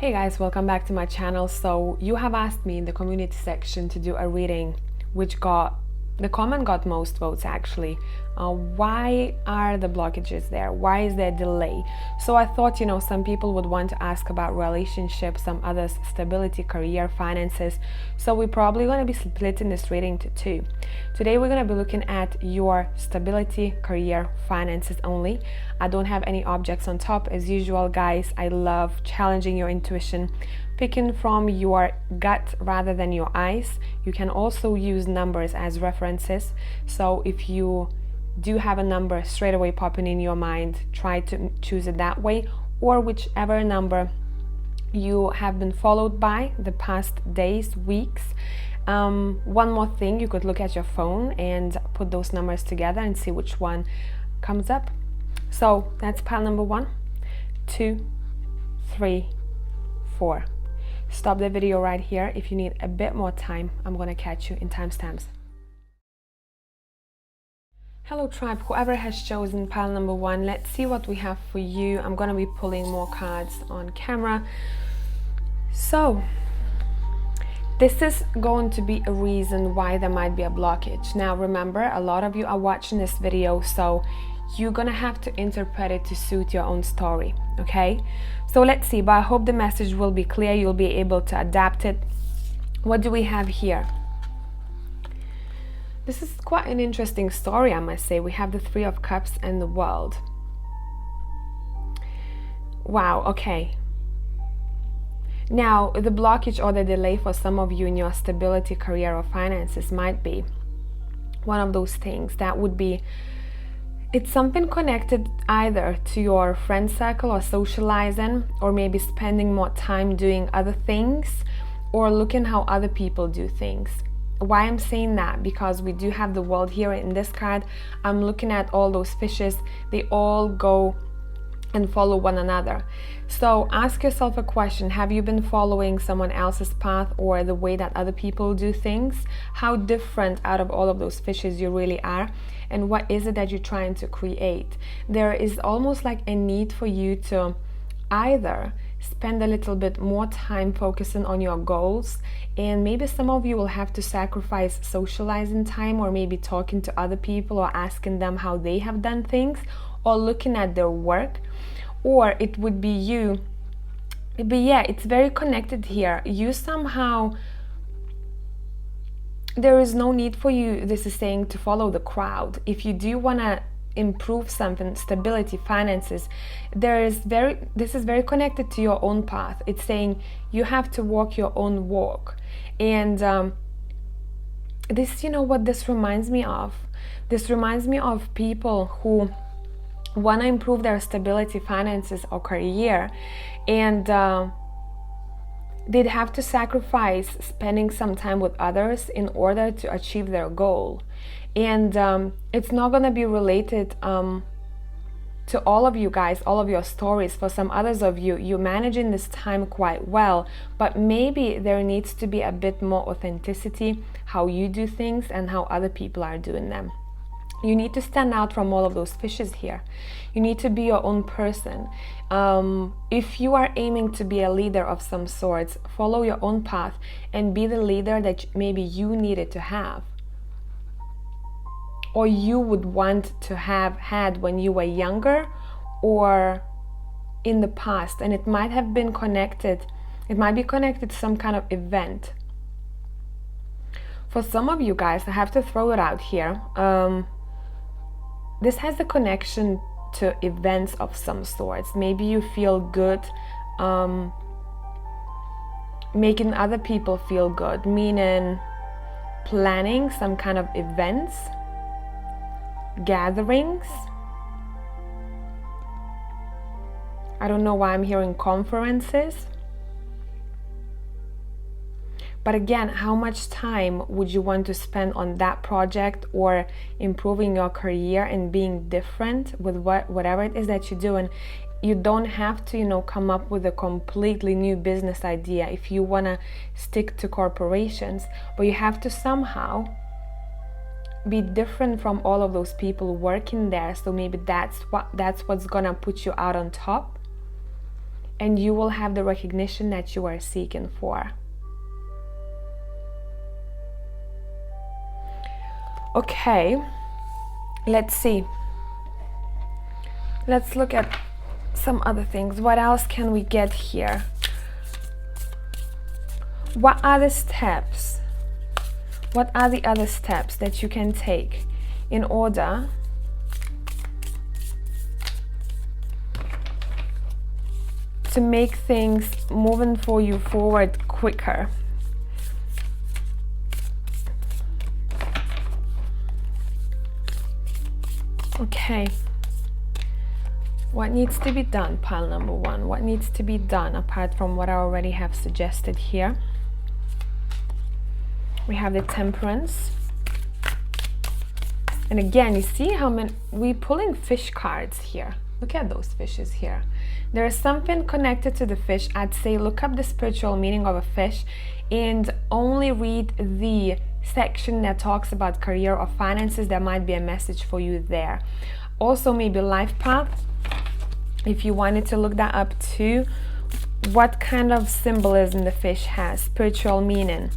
Hey guys, welcome back to my channel. So you have asked me in the community section to do a reading which the comment got most votes actually. Why are the blockages there? Why is there delay? So I thought, some people would want to ask about relationships, some others stability, career, finances. So we're probably going to be splitting this reading to two. Today we're going to be looking at your stability, career, finances only. I don't have any objects on top as usual, guys. I love challenging your intuition, picking from your gut rather than your eyes. You can also use numbers as references. So if you do have a number straight away popping in your mind, try to choose it that way, or whichever number you have been followed by the past days, weeks. One more thing, you could look at your phone and put those numbers together and see which one comes up. So that's pile number 1, 2, 3, 4. Stop the video right here. If you need a bit more time, I'm gonna catch you in timestamps. Hello tribe, whoever has chosen pile number 1, let's see what we have for you. I'm gonna be pulling more cards on camera. So this is going to be a reason why there might be a blockage. Now remember, a lot of you are watching this video, so you're gonna have to interpret it to suit your own story, okay? So let's see, but I hope the message will be clear. You'll be able to adapt it. What do we have here? This is quite an interesting story, I must say. We have the 3 of Cups and the World. Wow, okay. Now, the blockage or the delay for some of you in your stability, career, or finances might be one of those things. That would be, it's something connected either to your friend circle or socializing, or maybe spending more time doing other things or looking how other people do things. Why I'm saying that? Because we do have the World here in this card. I'm looking at all those fishes. They all go and follow one another. So ask yourself a question. Have you been following someone else's path or the way that other people do things? How different out of all of those fishes you really are? And what is it that you're trying to create? There is almost like a need for you to either spend a little bit more time focusing on your goals, and maybe some of you will have to sacrifice socializing time, or maybe talking to other people or asking them how they have done things, or looking at their work. Or it would be you, but yeah, it's very connected here. You somehow, there is no need for you, this is saying, to follow the crowd. If you do want to improve something, stability, finances, this is very connected to your own path. It's saying you have to walk your own walk. And this, what this reminds me of? This reminds me of people who want to improve their stability, finances, or career, and they'd have to sacrifice spending some time with others in order to achieve their goal. And it's not going to be related to all of you guys, all of your stories. For some others of you, you're managing this time quite well, but maybe there needs to be a bit more authenticity, how you do things and how other people are doing them. You need to stand out from all of those fishes here. You need to be your own person. If you are aiming to be a leader of some sorts, follow your own path and be the leader that maybe you needed to have, or you would want to have had when you were younger or in the past. And it might have been connected, it might be connected to some kind of event. For some of you guys, I have to throw it out here, this has a connection to events of some sorts. Maybe you feel good making other people feel good, meaning planning some kind of events, gatherings. I don't know why I'm hearing conferences. But again, how much time would you want to spend on that project, or improving your career and being different with whatever it is that you're doing? You don't have to, come up with a completely new business idea if you want to stick to corporations, but you have to somehow be different from all of those people working there. So maybe that's what's gonna put you out on top. and you will have the recognition that you are seeking for. Okay, let's see. Let's look at some other things. What else can we get here? What are the steps? What are the other steps that you can take in order to make things moving for you forward quicker? Okay. What needs to be done, pile number one? What needs to be done apart from what I already have suggested here? We have the Temperance. And again, you see how many we're pulling fish cards here. Look at those fishes here. There is something connected to the fish. I'd say look up the spiritual meaning of a fish and only read the section that talks about career or finances. There might be a message for you there. Also maybe life path, if you wanted to look that up too. What kind of symbolism the fish has, spiritual meaning.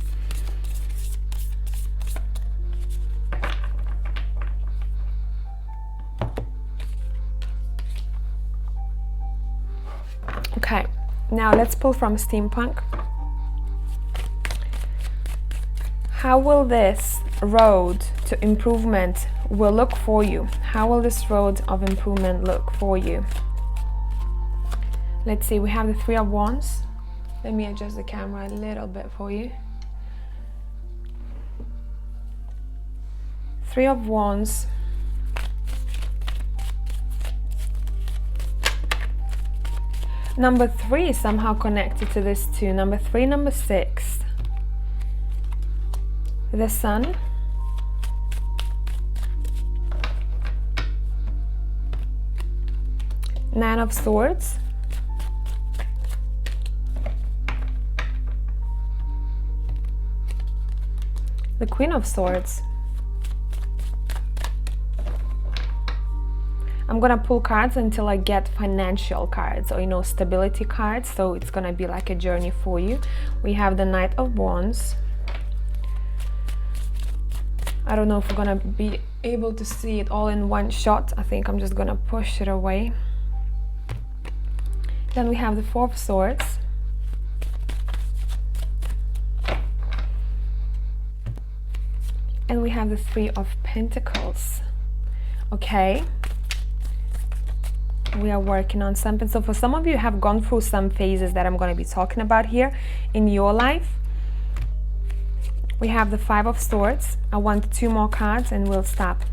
Okay, now let's pull from Steampunk. How will this road to improvement will look for you? How will this road of improvement look for you? Let's see, we have the Three of Wands. Let me adjust the camera a little bit for you. Three of Wands. Number 3 is somehow connected to this too. Number 3, number 6. The Sun. Nine of Swords. The Queen of Swords. I'm gonna pull cards until I get financial cards, or stability cards, so it's gonna be like a journey for you. We have the Knight of Wands. I don't know if we're gonna be able to see it all in one shot. I think I'm just gonna push it away. Then we have the Four of Swords. And we have the Three of Pentacles. Okay. We are working on something. So for some of you have gone through some phases that I'm going to be talking about here in your life. We have the Five of Swords. I want 2 more cards and we'll stop.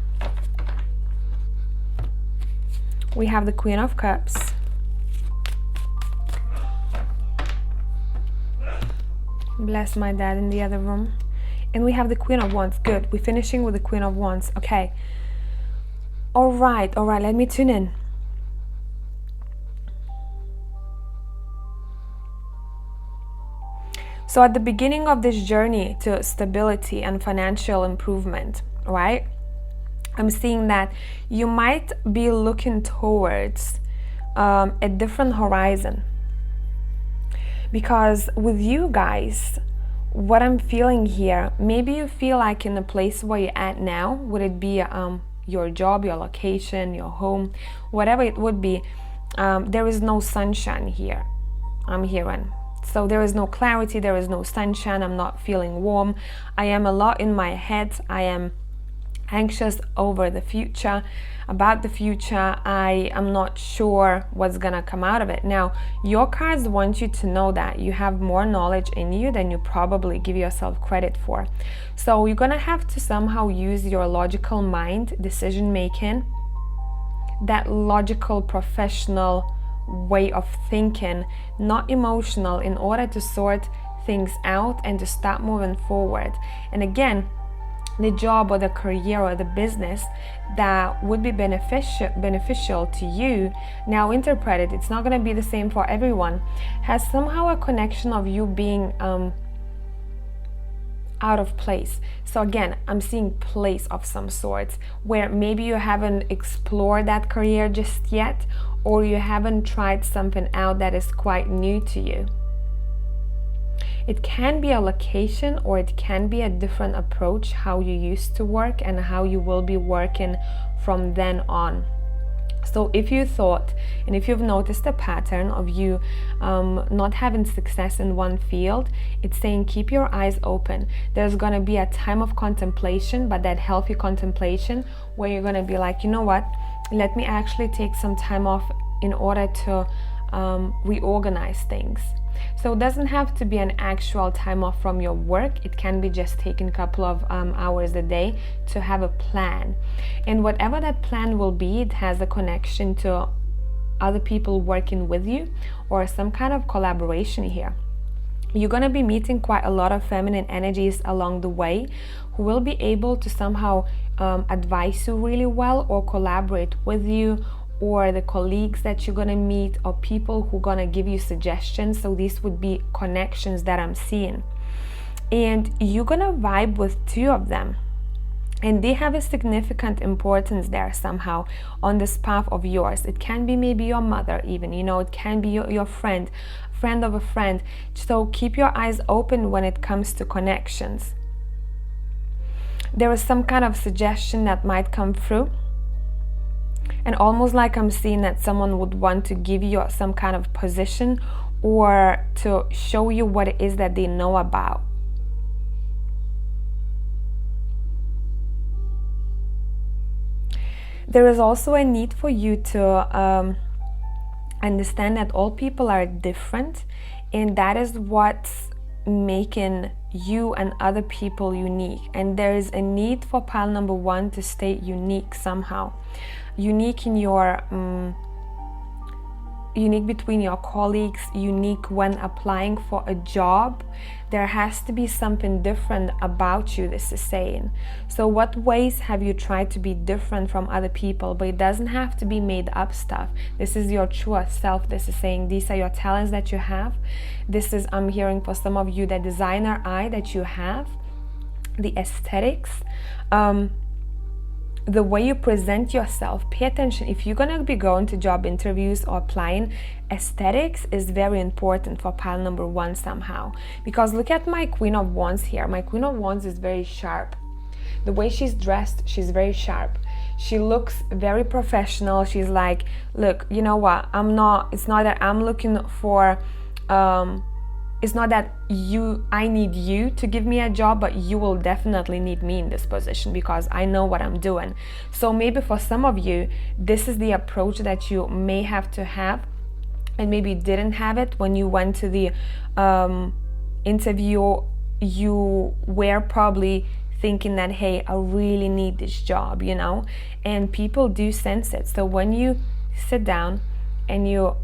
We have the Queen of Cups. Bless my dad in the other room. And we have the Queen of Wands. Good. We're finishing with the Queen of Wands. Okay. All right. Let me tune in. So at the beginning of this journey to stability and financial improvement, right? I'm seeing that you might be looking towards a different horizon. Because with you guys, what I'm feeling here, maybe you feel like in the place where you're at now, would it be your job, your location, your home, whatever it would be, there is no sunshine here, I'm hearing. So there is no clarity, there is no sunshine, I'm not feeling warm. I am a lot in my head, I am anxious over the future, about the future. I am not sure what's gonna come out of it. Now, your cards want you to know that you have more knowledge in you than you probably give yourself credit for. So you're gonna have to somehow use your logical mind, decision making, that logical, professional way of thinking, not emotional, in order to sort things out and to start moving forward. And again, the job or the career or the business that would be beneficial to you, now interpret it, it's not going to be the same for everyone, has somehow a connection of you being out of place. So again, I'm seeing place of some sorts where maybe you haven't explored that career just yet, or you haven't tried something out that is quite new to you. It can be a location, or it can be a different approach, how you used to work and how you will be working from then on. So if you thought, and if you've noticed a pattern of you not having success in one field, it's saying keep your eyes open. There's going to be a time of contemplation, but that healthy contemplation where you're going to be like, you know what, let me actually take some time off in order to reorganize things. So it doesn't have to be an actual time off from your work. It can be just taking a couple of hours a day to have a plan. And whatever that plan will be, it has a connection to other people working with you or some kind of collaboration here. You're going to be meeting quite a lot of feminine energies along the way who will be able to somehow advise you really well or collaborate with you, or the colleagues that you're gonna meet, or people who are gonna give you suggestions. So these would be connections that I'm seeing. And you're gonna vibe with two of them. And they have a significant importance there somehow on this path of yours. It can be maybe your mother even, you know, it can be your friend of a friend. So keep your eyes open when it comes to connections. There is some kind of suggestion that might come through. And almost like I'm seeing that someone would want to give you some kind of position or to show you what it is that they know about. There is also a need for you to understand that all people are different, and that is what's making you and other people unique. And there is a need for pile number one to stay unique somehow. Unique in your unique between your colleagues, unique when applying for a job. There has to be something different about you, this is saying. So what ways have you tried to be different from other people? But it doesn't have to be made up stuff. This is your true self. This is saying these are your talents that you have. This is, I'm hearing for some of you, the designer eye that you have, the aesthetics, the way you present yourself. Pay attention. If you're gonna be going to job interviews or applying, aesthetics is very important for pile number one somehow. Because look at my Queen of Wands here. My Queen of Wands is very sharp. The way she's dressed, she's very sharp. She looks very professional. She's like, look, you know what, it's not that I'm looking for it's not that I need you to give me a job, but you will definitely need me in this position because I know what I'm doing. So maybe for some of you, this is the approach that you may have to have, and maybe didn't have it when you went to the interview. You were probably thinking that, hey, I really need this job, you know, and people do sense it. So when you sit down and you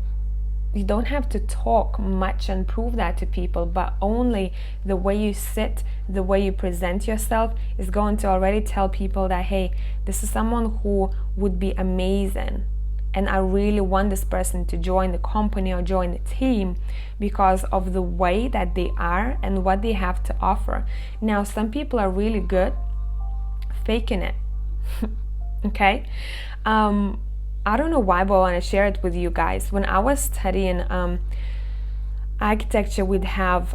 don't have to talk much and prove that to people, but only the way you sit, the way you present yourself is going to already tell people that, hey, this is someone who would be amazing, and I really want this person to join the company or join the team because of the way that they are and what they have to offer. Now, some people are really good faking it. Okay? I don't know why, but I want to share it with you guys. When I was studying architecture, we'd have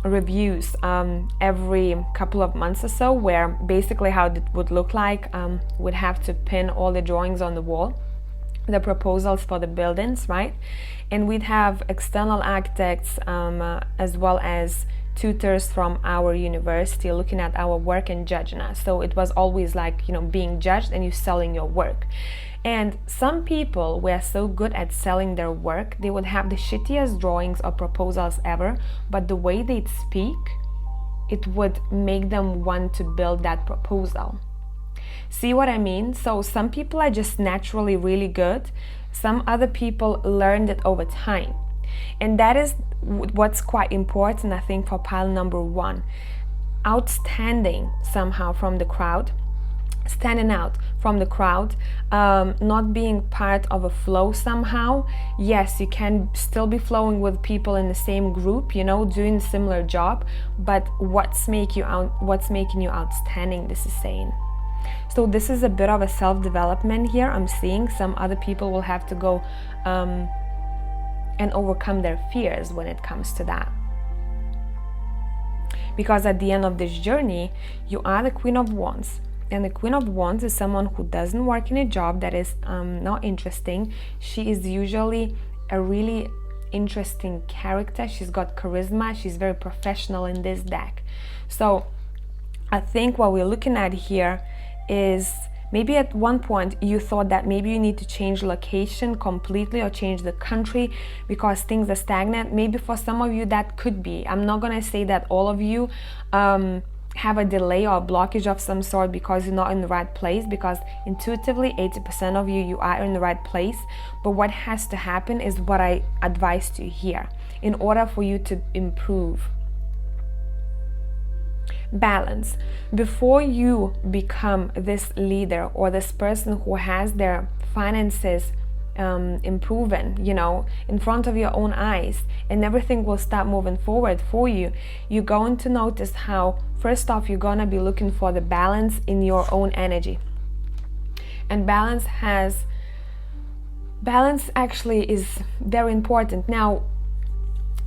reviews every couple of months or so, where basically how it would look like, we'd have to pin all the drawings on the wall, the proposals for the buildings, right? And we'd have external architects as well as tutors from our university looking at our work and judging us. So it was always like, you know, being judged and you selling your work. And some people were so good at selling their work, they would have the shittiest drawings or proposals ever, but the way they'd speak, it would make them want to build that proposal. See what I mean? So some people are just naturally really good. Some other people learned it over time. And that is what's quite important, I think, for pile number one. Outstanding somehow from the crowd. Standing out from the crowd, not being part of a flow somehow. Yes, you can still be flowing with people in the same group, you know, doing a similar job, but what's making you outstanding, this is saying. So this is a bit of a self-development here. I'm seeing some other people will have to go and overcome their fears when it comes to that. Because at the end of this journey, you are the Queen of Wands. And the Queen of Wands is someone who doesn't work in a job that is not interesting. She is usually a really interesting character. She's got charisma. She's very professional in this deck. So I think what we're looking at here is maybe at one point you thought that maybe you need to change location completely or change the country because things are stagnant. Maybe for some of you that could be. I'm not going to say that all of you have a delay or a blockage of some sort because you're not in the right place, because intuitively 80% of you are in the right place. But what has to happen is what I advised you here in order for you to improve. Balance. Before you become this leader or this person who has their finances improving, you know, in front of your own eyes, and everything will start moving forward for you, you're going to notice how, first off, you're gonna be looking for the balance in your own energy. And balance actually is very important. Now,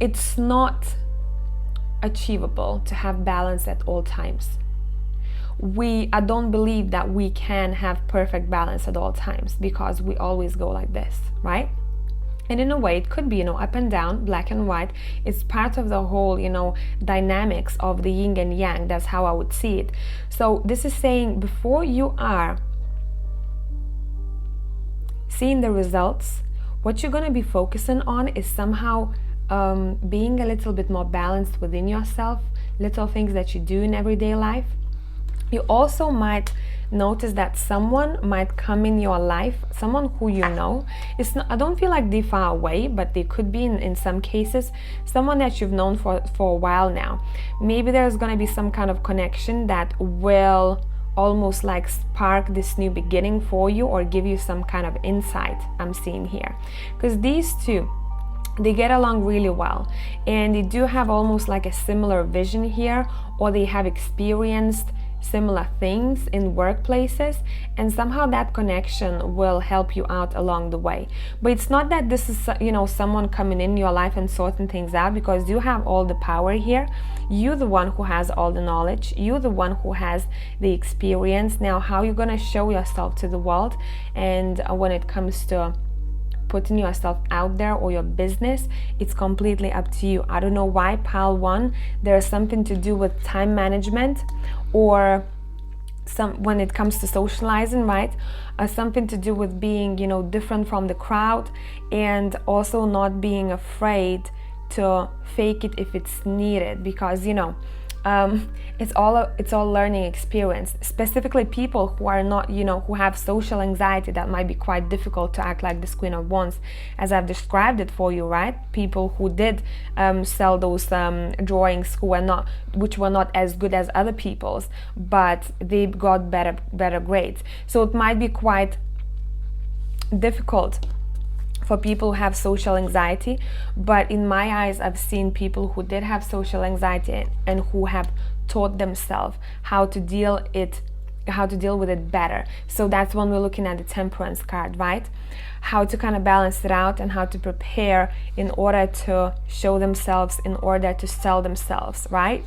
it's not achievable to have balance at all times. I don't believe that we can have perfect balance at all times because we always go like this, right? And in a way it could be, you know, up and down, black and white. It's part of the whole, you know, dynamics of the yin and yang. That's how I would see it. So this is saying before you are seeing the results, what you're going to be focusing on is somehow being a little bit more balanced within yourself, little things that you do in everyday life. You also might notice that someone might come in your life, someone who you know. I don't feel like they're far away, but they could be in some cases, someone that you've known for a while now. Maybe there's going to be some kind of connection that will almost like spark this new beginning for you or give you some kind of insight, I'm seeing here. Because these two, they get along really well, and they do have almost like a similar vision here, or they have experienced similar things in workplaces, and somehow that connection will help you out along the way. But it's not that this is, you know, someone coming in your life and sorting things out, because you have all the power here. You're the one who has all the knowledge. You're the one who has the experience. Now, how you're gonna show yourself to the world, and when it comes to putting yourself out there or your business, it's completely up to you. I don't know why pile 1, there's something to do with time management, or when it comes to socializing, right? Something to do with being, you know, different from the crowd, and also not being afraid to fake it if it's needed, because, you know, it's all learning experience. Specifically people who are not, you know, who have social anxiety, that might be quite difficult to act like this Queen of Wands as I've described it for you, right? People who did sell those drawings which were not as good as other people's, but they got better grades. So it might be quite difficult for people who have social anxiety, but in my eyes I've seen people who did have social anxiety and who have taught themselves how to deal with it better. So that's when we're looking at the Temperance card, right? How to kind of balance it out and how to prepare in order to show themselves, in order to sell themselves, right?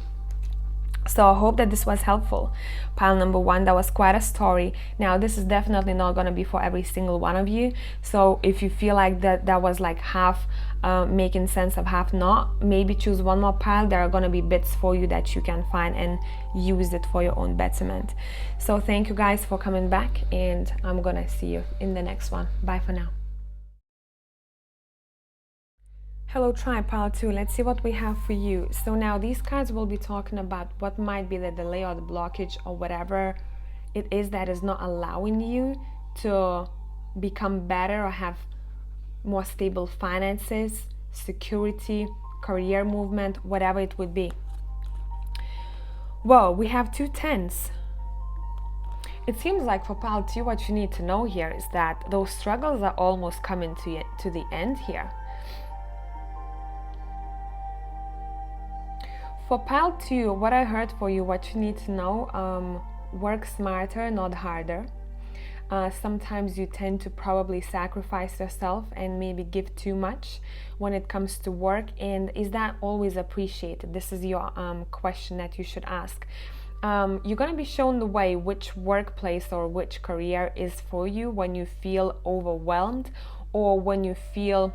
So I hope that this was helpful. Pile number 1, that was quite a story. Now, this is definitely not going to be for every single one of you. So if you feel like that was like half making sense of half not, maybe choose one more pile. There are going to be bits for you that you can find and use it for your own betterment. So thank you guys for coming back, and I'm going to see you in the next one. Bye for now. Hello tribe, pile 2, let's see what we have for you. So now these cards will be talking about what might be the delay or the blockage or whatever it is that is not allowing you to become better or have more stable finances, security, career movement, whatever it would be. Well, we have 2 tens. It seems like for pile 2, what you need to know here is that those struggles are almost coming to the end here. For pile 2, what I heard for you, what you need to know, work smarter, not harder. Sometimes you tend to probably sacrifice yourself and maybe give too much when it comes to work. And is that always appreciated? This is your question that you should ask. You're going to be shown the way which workplace or which career is for you when you feel overwhelmed, or when you feel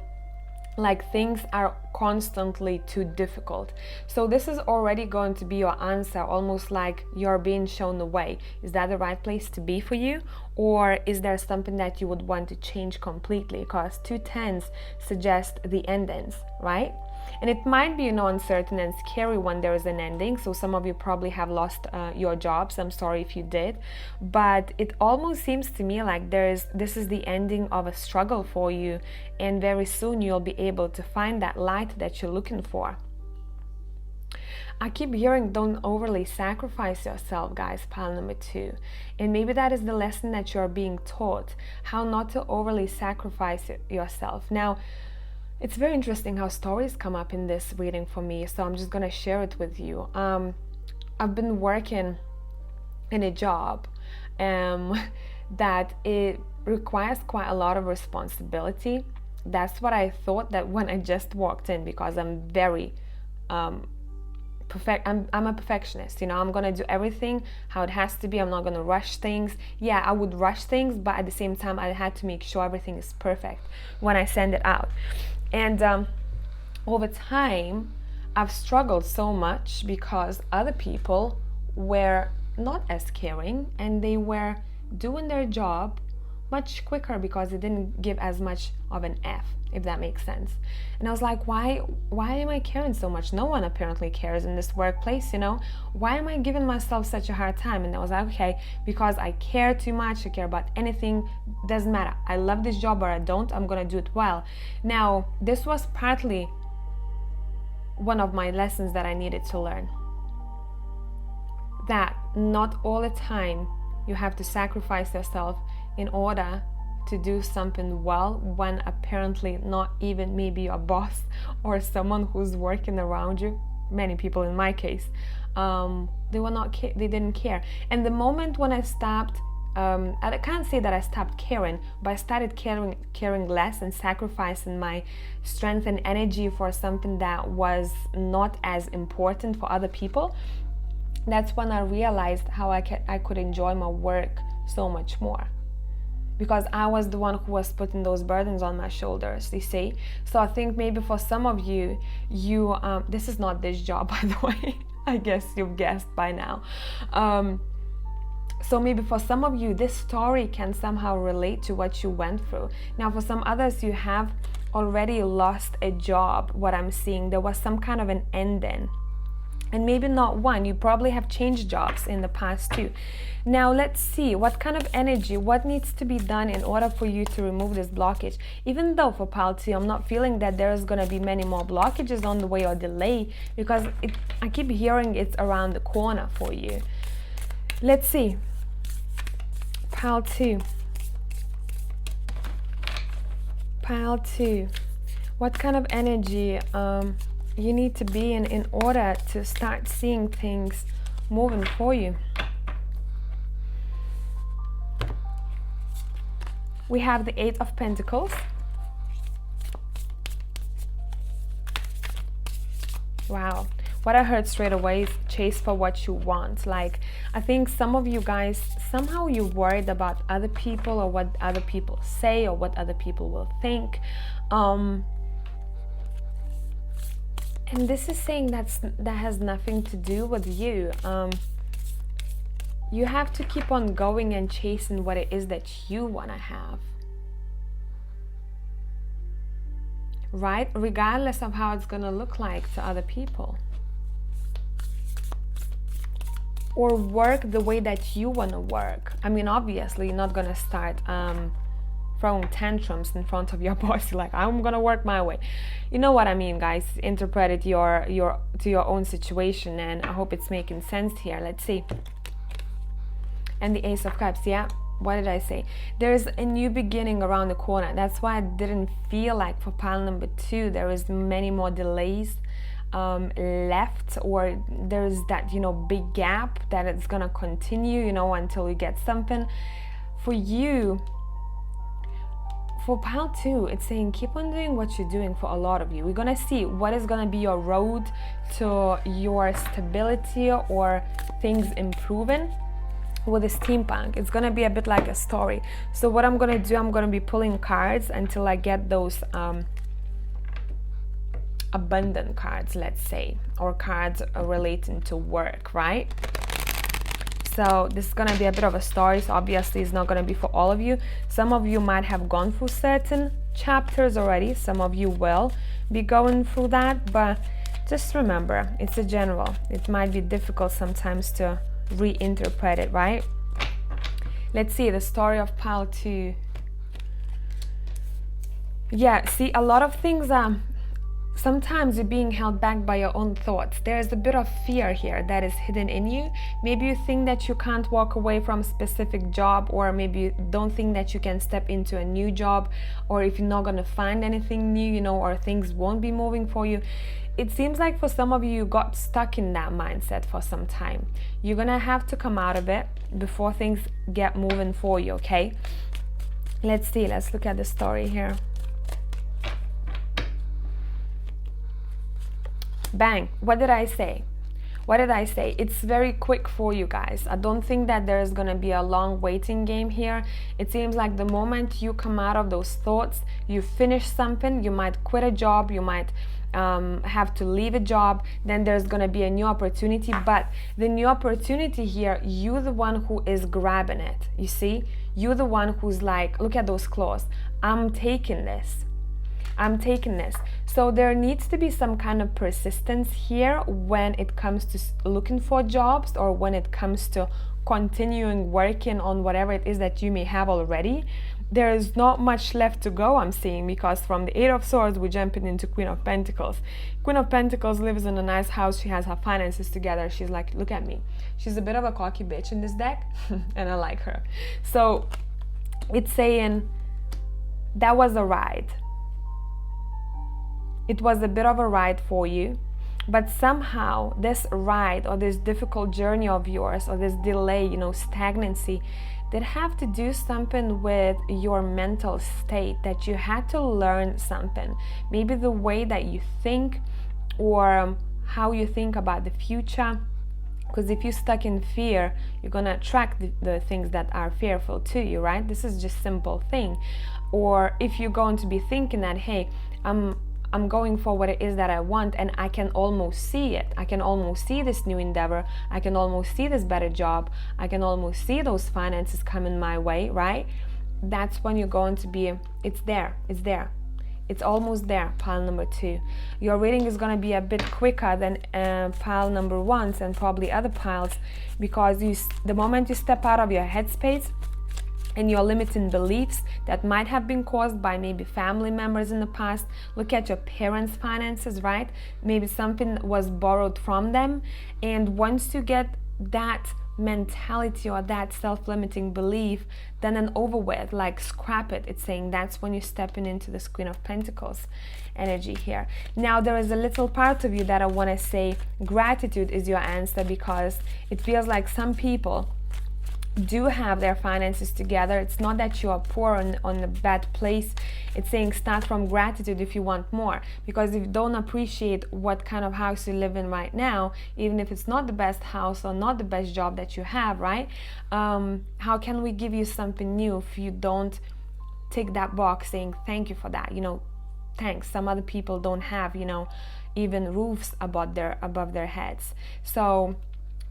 like things are constantly too difficult. So this is already going to be your answer, almost like you're being shown the way. Is that the right place to be for you, or is there something that you would want to change completely? Because 2 tens suggest the endings, right? And it might be, uncertain and scary when there is an ending. So some of you probably have lost your jobs. I'm sorry if you did, but it almost seems to me like this is the ending of a struggle for you, and very soon you'll be able to find that light that you're looking for. I keep hearing, don't overly sacrifice yourself, guys, pile number 2. And maybe that is the lesson that you're being taught, how not to overly sacrifice yourself. Now, it's very interesting how stories come up in this reading for me, so I'm just going to share it with you. I've been working in a job that it requires quite a lot of responsibility. That's what I thought that when I just walked in, because I'm very I'm a perfectionist. I'm gonna do everything how it has to be. I'm not gonna rush things. Yeah, I would rush things, but at the same time I had to make sure everything is perfect when I send it out. And over time I've struggled so much because other people were not as caring, and they were doing their job much quicker because they didn't give as much of an F, if that makes sense. And I was like, why am I caring so much? No one apparently cares in this workplace, Why am I giving myself such a hard time? And I was like, okay, because I care too much. I care about anything, doesn't matter. I love this job or I don't, I'm gonna do it well. Now, this was partly one of my lessons that I needed to learn. That not all the time you have to sacrifice yourself in order to do something well, when apparently not even maybe your boss or someone who's working around you, many people in my case, they didn't care. And the moment when I stopped, I can't say that I stopped caring, but I started caring less and sacrificing my strength and energy for something that was not as important for other people. That's when I realized how I could enjoy my work so much more, because I was the one who was putting those burdens on my shoulders, you see. So I think maybe for some of you, this is not this job, by the way. I guess you've guessed by now. So maybe for some of you, this story can somehow relate to what you went through. Now, for some others, you have already lost a job. What I'm seeing, there was some kind of an ending. And maybe not one, you probably have changed jobs in the past too. Now let's see what kind of energy, what needs to be done in order for you to remove this blockage. Even though for pile 2, I'm not feeling that there's going to be many more blockages on the way or delay, because I keep hearing it's around the corner for you. Let's see. Pile 2. Pile 2. What kind of energy you need to be in order to start seeing things moving for you? We have the 8 of Pentacles. Wow. What I heard straight away is chase for what you want. Like, I think some of you guys, somehow you're worried about other people, or what other people say, or what other people will think. And this is saying that has nothing to do with you. You have to keep on going and chasing what it is that you want to have. Right? Regardless of how it's going to look like to other people. Or work the way that you want to work. I mean, obviously, you're not going to start throwing tantrums in front of your boss. You're like, I'm gonna work my way. You know what I mean, guys. Interpret it to your own situation, and I hope it's making sense here. Let's see. And the Ace of Cups. Yeah, what did I say? There's a new beginning around the corner. That's why I didn't feel like for pile number 2 there is many more delays. left, or there's that, you know, big gap that it's gonna continue, you know, until you get something. For you, for pile 2, it's saying keep on doing what you're doing. For a lot of you, we're gonna see what is gonna be your road to your stability or things improving. With the steampunk, it's gonna be a bit like a story. So what I'm gonna do, I'm gonna be pulling cards until I get those abundant cards, let's say, or cards relating to work, right? So this is gonna be a bit of a story, so obviously it's not gonna be for all of you. Some of you might have gone through certain chapters already, some of you will be going through that, but just remember, it's a general. It might be difficult sometimes to reinterpret it, right? Let's see the story of pile 2. Yeah, see, a lot of things sometimes you're being held back by your own thoughts. There's a bit of fear here that is hidden in you. Maybe you think that you can't walk away from a specific job, or maybe you don't think that you can step into a new job, or if you're not going to find anything new, you know, or things won't be moving for you. It seems like for some of you, you got stuck in that mindset for some time. You're going to have to come out of it before things get moving for you, okay? Let's see. Let's look at the story here. Bang. What did I say? What did I say? It's very quick for you guys. I don't think that there's going to be a long waiting game here. It seems like the moment you come out of those thoughts, you finish something, you might quit a job, you might have to leave a job, then there's going to be a new opportunity. But the new opportunity here, you're the one who is grabbing it. You see? You're the one who's like, look at those claws. I'm taking this. I'm taking this. So there needs to be some kind of persistence here when it comes to looking for jobs, or when it comes to continuing working on whatever it is that you may have already. There is not much left to go, I'm seeing, because from the 8 of Swords we're jumping into Queen of Pentacles. Queen of Pentacles lives in a nice house. She has her finances together. She's like, look at me. She's a bit of a cocky bitch in this deck and I like her. So it's saying that was a ride. It was a bit of a ride for you, but somehow this ride or this difficult journey of yours, or this delay, you know, stagnancy, did have to do something with your mental state, that you had to learn something. Maybe the way that you think, or how you think about the future. Because if you're stuck in fear, you're gonna attract the things that are fearful to you, right? This is just simple thing. Or if you're going to be thinking that, hey, I'm going for what it is that I want, and I can almost see it. I can almost see this new endeavor. I can almost see this better job. I can almost see those finances coming my way, right? That's when you're going to be, it's there, it's there. It's almost there, pile number 2. Your reading is going to be a bit quicker than pile number 1's and probably other piles, because the moment you step out of your headspace, and your limiting beliefs that might have been caused by maybe family members in the past. Look at your parents' finances, right? Maybe something was borrowed from them. And once you get that mentality or that self-limiting belief done and over with, like scrap it, it's saying that's when you're stepping into this Queen of Pentacles energy here. Now there is a little part of you that I want to say gratitude is your answer, because it feels like some people do have their finances together. It's not that you are poor on a bad place. It's saying start from gratitude if you want more, because if you don't appreciate what kind of house you live in right now, even if it's not the best house or not the best job that you have, right? How can we give you something new if you don't tick that box saying thank you for that, you know, thanks. Some other people don't have, you know, even roofs above their heads. So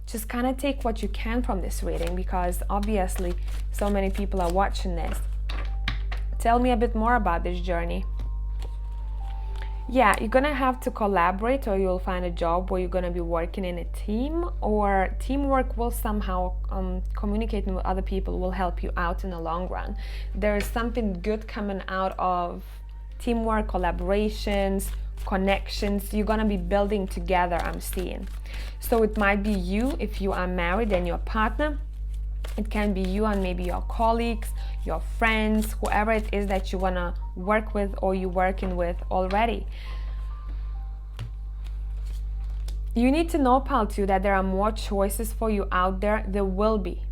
just kind of take what you can from this reading, because obviously so many people are watching this. Tell me a bit more about this journey. Yeah, you're gonna have to collaborate, or you'll find a job where you're gonna be working in a team, or teamwork will somehow communicating with other people will help you out in the long run. There is something good coming out of teamwork, collaborations, connections. You're gonna be building together, I'm seeing. So it might be you if you are married and your partner. It can be you and maybe your colleagues, your friends, whoever it is that you wanna work with or you're working with already. You need to know, pile 2, that there are more choices for you out there. There will be,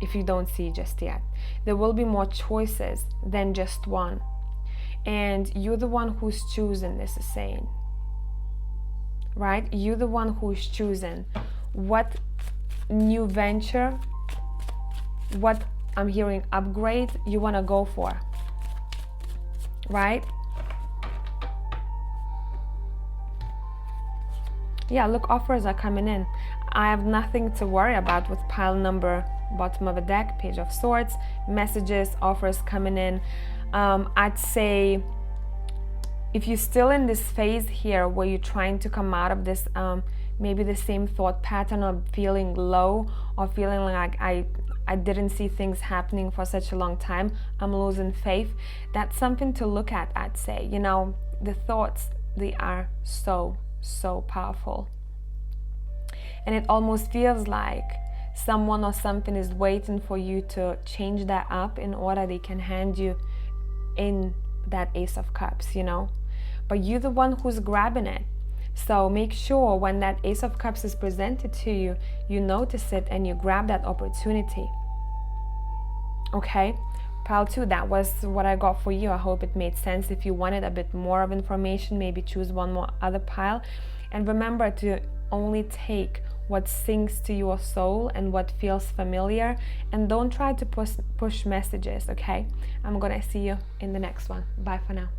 if you don't see just yet. There will be more choices than just one. And you're the one who's choosing, this is saying. Right? You're the one who's choosing what new venture, what I'm hearing upgrade you want to go for. Right? Yeah, look, offers are coming in. I have nothing to worry about with pile number, bottom of the deck, Page of Swords, messages, offers coming in. I'd say if you're still in this phase here where you're trying to come out of this, maybe the same thought pattern of feeling low or feeling like I didn't see things happening for such a long time, I'm losing faith, that's something to look at, I'd say. You know, the thoughts, they are so powerful. And it almost feels like someone or something is waiting for you to change that up in order they can hand you in that Ace of Cups, you know. But you're the one who's grabbing it. So make sure when that Ace of Cups is presented to you, you notice it and you grab that opportunity. Okay? Pile 2, that was what I got for you. I hope it made sense. If you wanted a bit more of information, maybe choose one more other pile. And remember to only take what sings to your soul and what feels familiar, and don't try to push messages, okay? I'm gonna see you in the next one. Bye for now.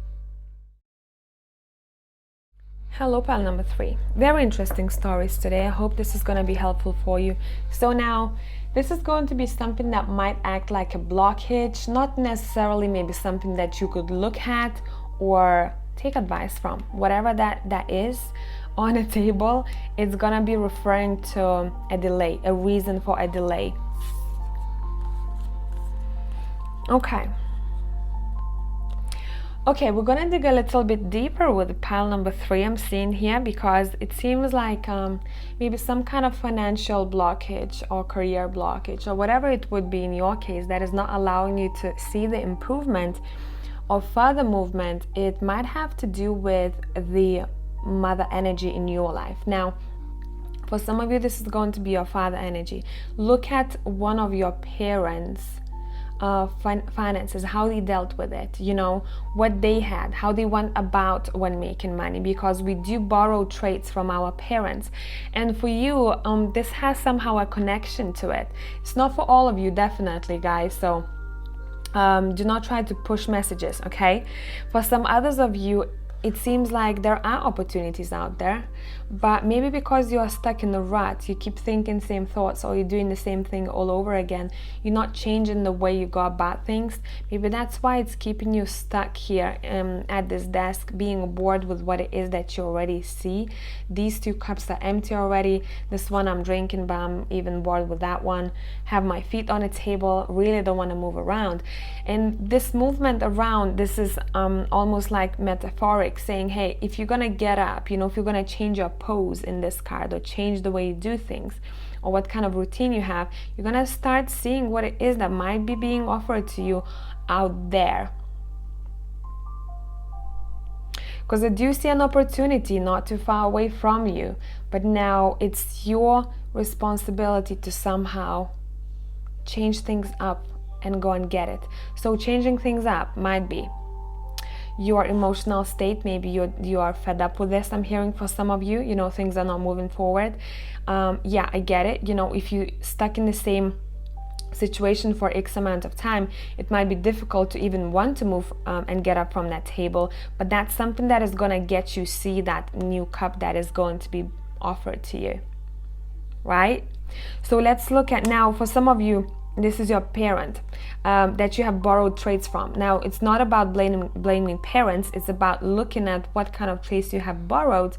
Hello, pile number 3. Very interesting stories today. I hope this is going to be helpful for you. So now, this is going to be something that might act like a blockage, not necessarily maybe something that you could look at or take advice from. Whatever that is on a table, it's going to be referring to a delay, a reason for a delay. Okay, we're gonna dig a little bit deeper with pile number 3 I'm seeing here, because it seems like maybe some kind of financial blockage or career blockage or whatever it would be in your case that is not allowing you to see the improvement or further movement. It might have to do with the mother energy in your life. Now, for some of you, this is going to be your father energy. Look at one of your parents' finances, how they dealt with it, you know, what they had, how they went about when making money, because we do borrow traits from our parents. And for you, this has somehow a connection to it. It's not for all of you, definitely, guys, so do not try to push messages, okay? For some others of you, it seems like there are opportunities out there, but maybe because you are stuck in the rut, you keep thinking same thoughts, or you're doing the same thing all over again, you're not changing the way you go about things. Maybe that's why it's keeping you stuck here at this desk, being bored with what it is that you already see. These 2 cups are empty already. This one I'm drinking, but I'm even bored with that one. Have my feet on a table, really don't want to move around. And this movement around, this is almost like metaphoric, saying, hey, if you're gonna get up, you know, if you're gonna change your pose in this card or change the way you do things or what kind of routine you have, you're gonna start seeing what it is that might be being offered to you out there. Because I do see an opportunity not too far away from you, but now it's your responsibility to somehow change things up and go and get it. So changing things up might be your emotional state. Maybe you are fed up with this. I'm hearing for some of you, you know, things are not moving forward. Yeah, I get it. You know, if you're stuck in the same situation for X amount of time, it might be difficult to even want to move and get up from that table, but that's something that is going to get you see that new cup that is going to be offered to you, right? So let's look at now, for some of you, this is your parent that you have borrowed traits from. Now, it's not about blaming parents, it's about looking at what kind of traits you have borrowed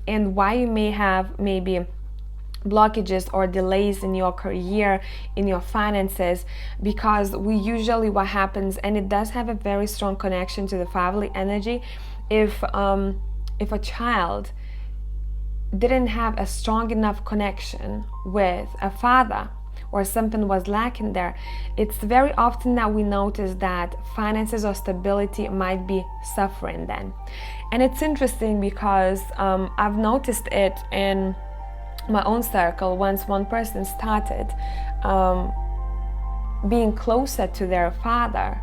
and why you may have maybe blockages or delays in your career, in your finances, because we usually, what happens, and it does have a very strong connection to the family energy, if a child didn't have a strong enough connection with a father, or something was lacking there, it's very often that we notice that finances or stability might be suffering then. And it's interesting because I've noticed it in my own circle. Once one person started being closer to their father,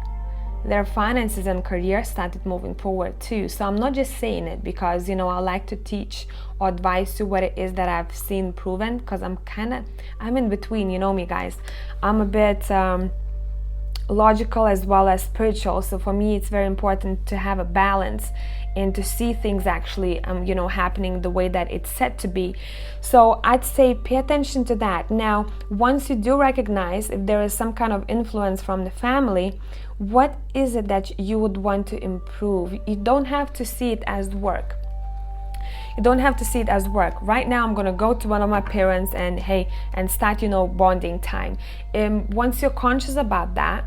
their finances and career started moving forward too. So I'm not just saying it because, I like to teach or advise you what it is that I've seen proven, because I'm in between, you know me guys. I'm a bit logical as well as spiritual. So for me, it's very important to have a balance and to see things actually, happening the way that it's set to be. So I'd say pay attention to that. Now, once you do recognize if there is some kind of influence from the family, what is it that you would want to improve? You don't have to see it as work. You don't have to see it as work. Right now, I'm going to go to one of my parents and start, bonding time. Once you're conscious about that,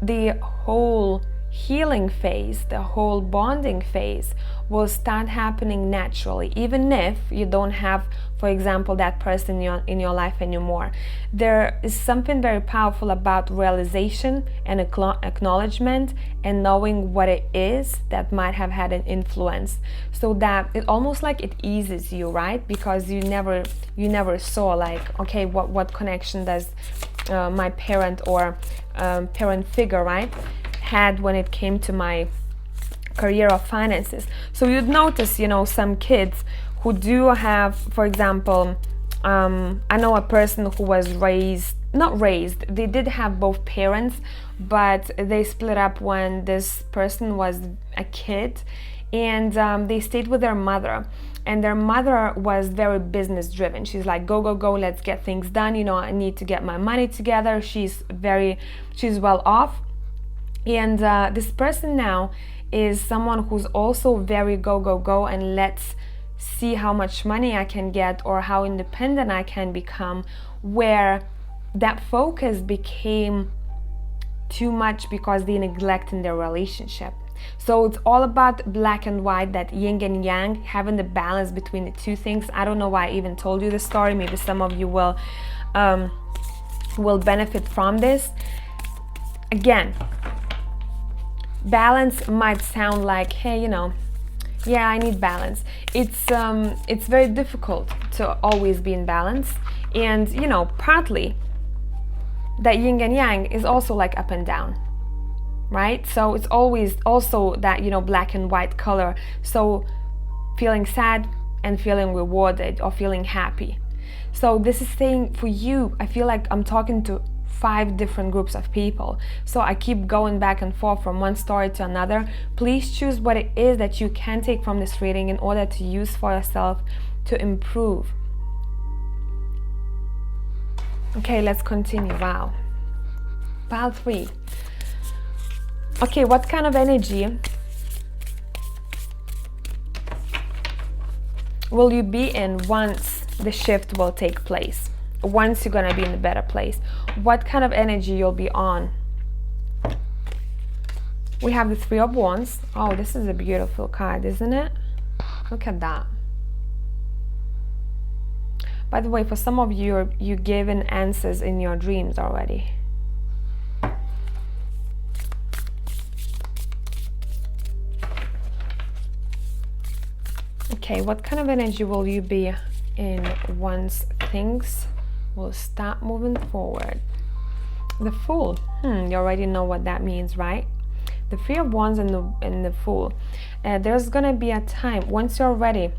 the whole healing phase, the whole bonding phase will start happening naturally, even if you don't have, for example, that person in your life anymore. There is something very powerful about realization and acknowledgement and knowing what it is that might have had an influence, so that it almost like it eases you, right? Because you never saw like, okay, what connection does my parent or parent figure, right, had when it came to my career or finances. So you'd notice, some kids who do have, for example, I know a person who was they did have both parents, but they split up when this person was a kid, and they stayed with their mother. And their mother was very business driven. She's like, go, let's get things done. I need to get my money together. She's well off. And this person now is someone who's also very go, and let's see how much money I can get or how independent I can become, where that focus became too much because they neglected their relationship. So it's all about black and white, that yin and yang, having the balance between the two things. I don't know why I even told you the story. Maybe some of you will benefit from this. Again, balance might sound like, hey, yeah, I need balance. It's very difficult to always be in balance, and partly that yin and yang is also like up and down, right? So it's always also that black and white color. So feeling sad and feeling rewarded, or feeling happy. So this is saying for you, I feel like I'm talking to 5 different groups of people. So I keep going back and forth from one story to another. Please choose what it is that you can take from this reading in order to use for yourself to improve. Okay, let's continue. Wow. Pile 3. Okay, what kind of energy will you be in once the shift will take place? Once you're gonna be in a better place, what kind of energy you'll be on? We have the 3 of Wands. Oh, this is a beautiful card, isn't it? Look at that. By the way, for some of you, you're given answers in your dreams already. Okay, what kind of energy will you be in once things will start moving forward? The Fool. You already know what that means, right? The 3 of Wands and the Fool. There's gonna be a time once you're ready.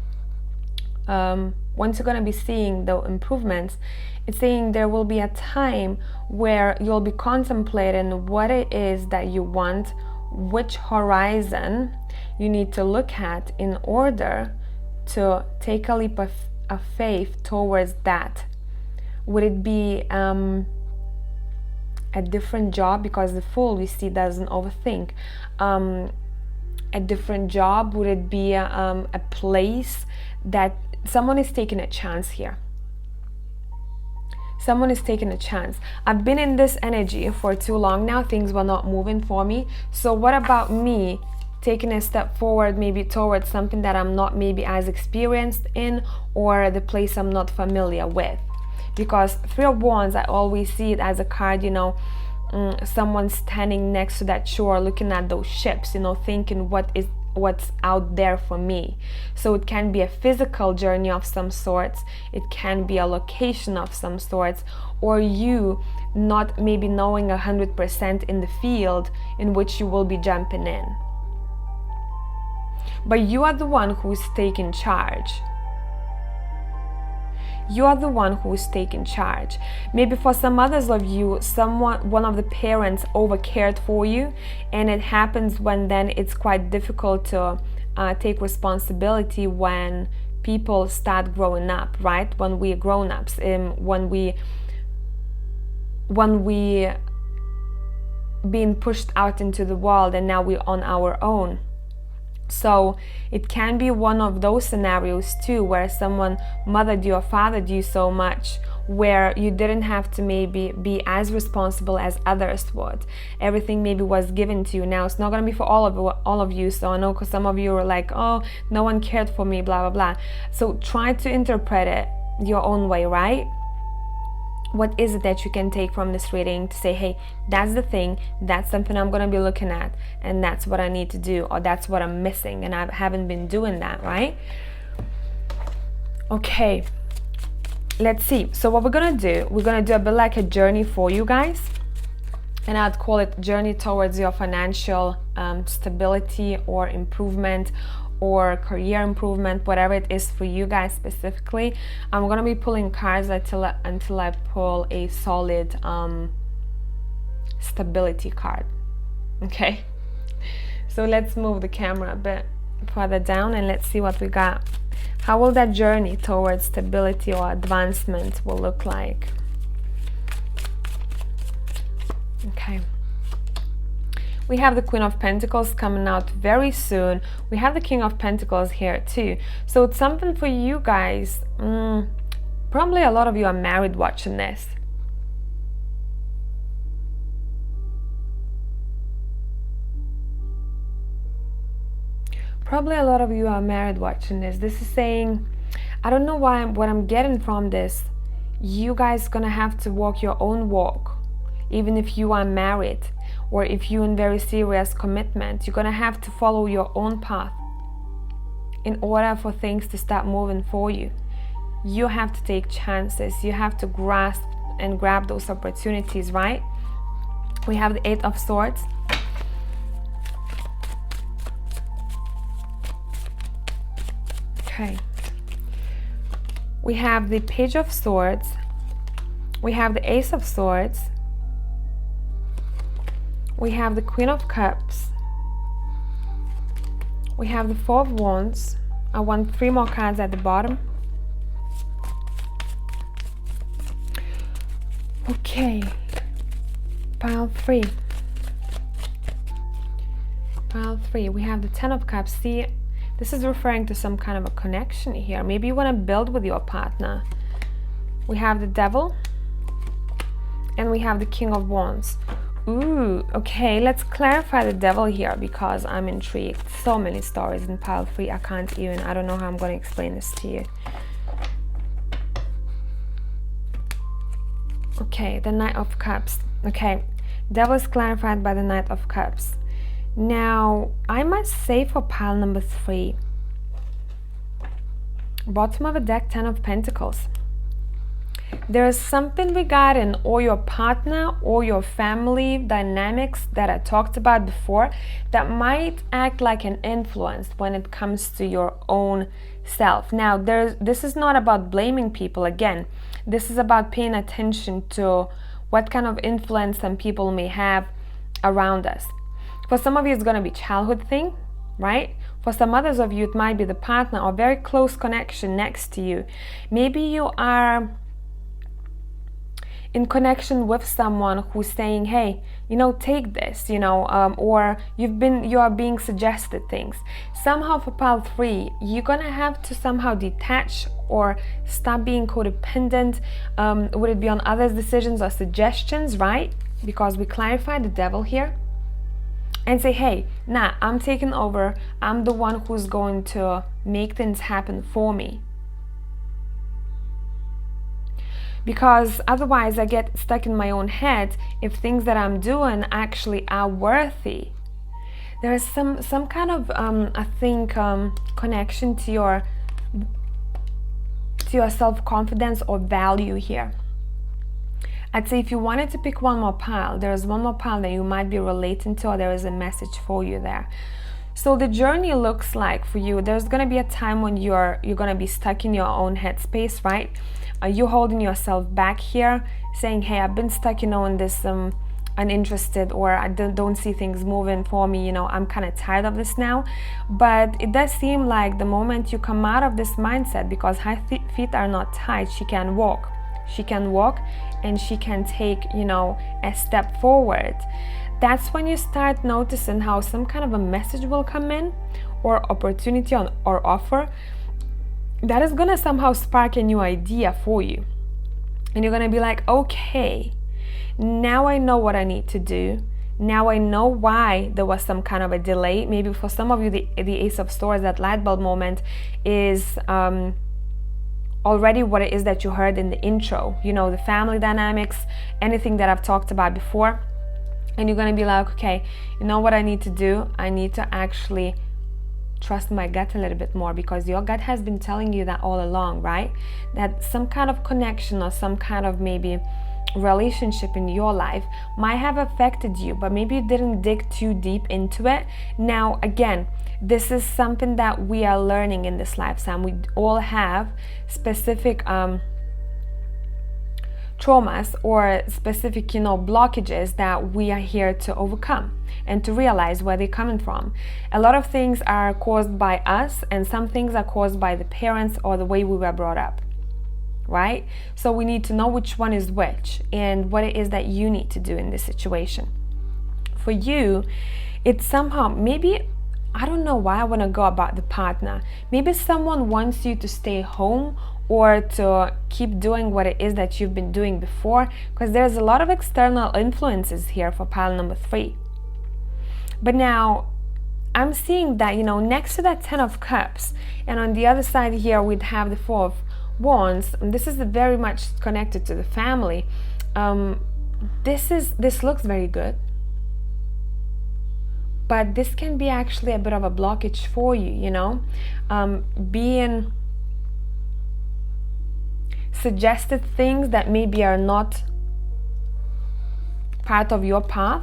Once you're gonna be seeing the improvements, it's saying there will be a time where you'll be contemplating what it is that you want, which horizon you need to look at in order to take a leap of faith towards that. Would it be a different job? Because the Fool, we see, doesn't overthink. A different job? Would it be a place that someone is taking a chance here? Someone is taking a chance. I've been in this energy for too long now. Things were not moving for me. So what about me taking a step forward, maybe towards something that I'm not maybe as experienced in, or the place I'm not familiar with? because Three of Wands, I always see it as a card, you know, someone standing next to that shore looking at those ships, you know, thinking what's out there for me. So it can be a physical journey of some sorts, it can be a location of some sorts, or you not maybe knowing 100% in the field in which you will be jumping in. But you are the one who is taking charge. You are the one who is taking charge. Maybe for some others of you, one of the parents overcared for you, and it happens when then it's quite difficult to take responsibility when people start growing up, right? When we are grown-ups, when we being pushed out into the world and now we're on our own. So it can be one of those scenarios too, where someone mothered you or fathered you so much where you didn't have to maybe be as responsible as others would. Everything maybe was given to you. Now it's not going to be for all of you. So I know because some of you are like, oh, no one cared for me, blah, blah, blah. So try to interpret it your own way, right? What is it that you can take from this reading to say, hey, that's the thing, that's something I'm going to be looking at, and that's what I need to do, or that's what I'm missing and I haven't been doing that, right? Okay, let's see. So what we're going to do a bit like a journey for you guys, and I'd call it journey towards your financial stability or improvement, or career improvement, whatever it is for you guys specifically. I'm gonna be pulling cards until I pull a solid stability card. Okay, so let's move the camera a bit further down and let's see what we got. How will that journey towards stability or advancement will look like? Okay. We have the Queen of Pentacles coming out very soon. We have the King of Pentacles here too. So it's something for you guys. Probably a lot of you are married watching this. Probably a lot of you are married watching this. This is saying, I don't know why, what I'm getting from this, you guys gonna have to walk your own walk. Even if you are married, or if you're in very serious commitment, you're gonna have to follow your own path in order for things to start moving for you. You have to take chances, you have to grasp and grab those opportunities, right? We have the Eight of Swords. Okay. We have the Page of Swords. We have the Ace of Swords. We have the Queen of Cups. We have the Four of Wands. I want 3 more cards at the bottom. Okay. Pile 3. Pile 3. We have the Ten of Cups. See, this is referring to some kind of a connection here. Maybe you want to build with your partner. We have the Devil. And we have the King of Wands. Ooh, okay, let's clarify the Devil here because I'm intrigued. So many stories in pile 3, I don't know how I'm going to explain this to you. Okay, the Knight of Cups. Okay, Devil is clarified by the Knight of Cups. Now, I must say for pile number 3, bottom of the deck, Ten of Pentacles. There is something regarding or your partner or your family dynamics that I talked about before that might act like an influence when it comes to your own self. Now, this is not about blaming people again. This is about paying attention to what kind of influence some people may have around us. For some of you, it's going to be childhood thing, right? For some others of you, it might be the partner or very close connection next to you. Maybe you are in connection with someone who's saying, hey, you know, take this, you know, or you are being suggested things. Somehow for pile 3, you're gonna have to somehow detach or stop being codependent. Would it be on others' decisions or suggestions, right? Because we clarified the Devil here. And say, hey, nah, I'm taking over. I'm the one who's going to make things happen for me. because otherwise I get stuck in my own head if things that I'm doing actually are worthy. There is some kind of I think connection to your self-confidence or value here. I'd say if you wanted to pick one more pile, there's one more pile that you might be relating to, or there is a message for you there. So the journey looks like for you, there's going to be a time when you're going to be stuck in your own headspace, right? You're holding yourself back here, saying, hey, I've been stuck, in this uninterested, or I don't see things moving for me, I'm kind of tired of this now. But it does seem like the moment you come out of this mindset, because her feet are not tied, she can walk and she can take, a step forward. That's when you start noticing how some kind of a message will come in, or opportunity or offer that is gonna somehow spark a new idea for you. And you're gonna be like, okay, now I know what I need to do. Now I know why there was some kind of a delay. Maybe for some of you, the Ace of Swords, that light bulb moment, is already what it is that you heard in the intro. The family dynamics, anything that I've talked about before. And you're going to be like, okay, you know what I need to do? I need to actually trust my gut a little bit more, because your gut has been telling you that all along, right? That some kind of connection or some kind of maybe relationship in your life might have affected you, but maybe you didn't dig too deep into it. Now, again, this is something that we are learning in this lifetime. We all have specific traumas or specific, blockages that we are here to overcome and to realize where they're coming from. A lot of things are caused by us, and some things are caused by the parents or the way we were brought up, right? So we need to know which one is which and what it is that you need to do in this situation. For you, it's somehow, maybe, I don't know why I want to go about the partner. Maybe someone wants you to stay home or to keep doing what it is that you've been doing before, because there's a lot of external influences here for pile number 3. But now I'm seeing that, next to that 10 of Cups, and on the other side here we'd have the 4 of Wands. This is very much connected to the family. This looks very good, but this can be actually a bit of a blockage for you, being suggested things that maybe are not part of your path,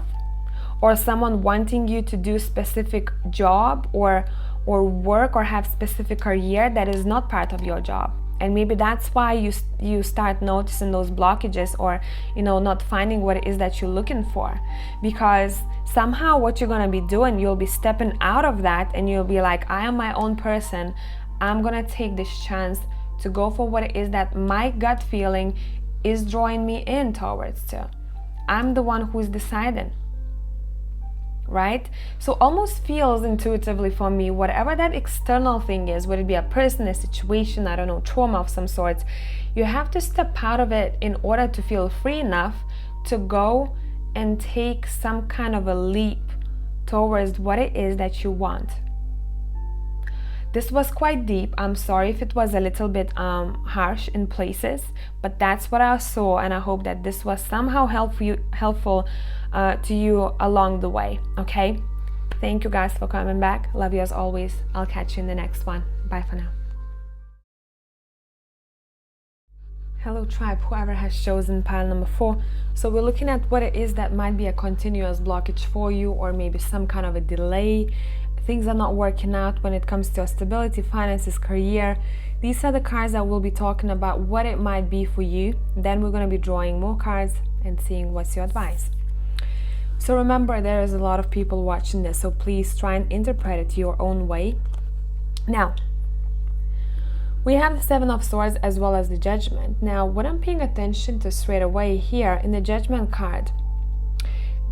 or someone wanting you to do specific job or work or have specific career that is not part of your job. And maybe that's why you start noticing those blockages, or not finding what it is that you're looking for, because somehow what you're going to be doing, you'll be stepping out of that and you'll be like, I am my own person. I'm going to take this chance to go for what it is that my gut feeling is drawing me in towards to. I'm the one who's deciding, right? So almost feels intuitively for me, whatever that external thing is, whether it be a person, a situation, I don't know, trauma of some sort, you have to step out of it in order to feel free enough to go and take some kind of a leap towards what it is that you want. This was quite deep. I'm sorry if it was a little bit harsh in places, but that's what I saw, and I hope that this was somehow helpful to you along the way, okay? Thank you guys for coming back. Love you as always. I'll catch you in the next one. Bye for now. Hello tribe, whoever has chosen pile number 4. So we're looking at what it is that might be a continuous blockage for you, or maybe some kind of a delay. Things are not working out when it comes to your stability, finances, career. These are the cards that we'll be talking about what it might be for you. Then we're going to be drawing more cards and seeing what's your advice. So remember, there is a lot of people watching this, so please try and interpret it your own way. Now, we have the 7 of Swords as well as the Judgment. Now, what I'm paying attention to straight away here in the Judgment card,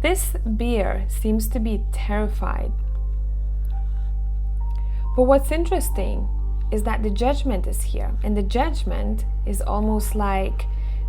this bear seems to be terrified. But what's interesting is that the Judgment is here, and the Judgment is almost like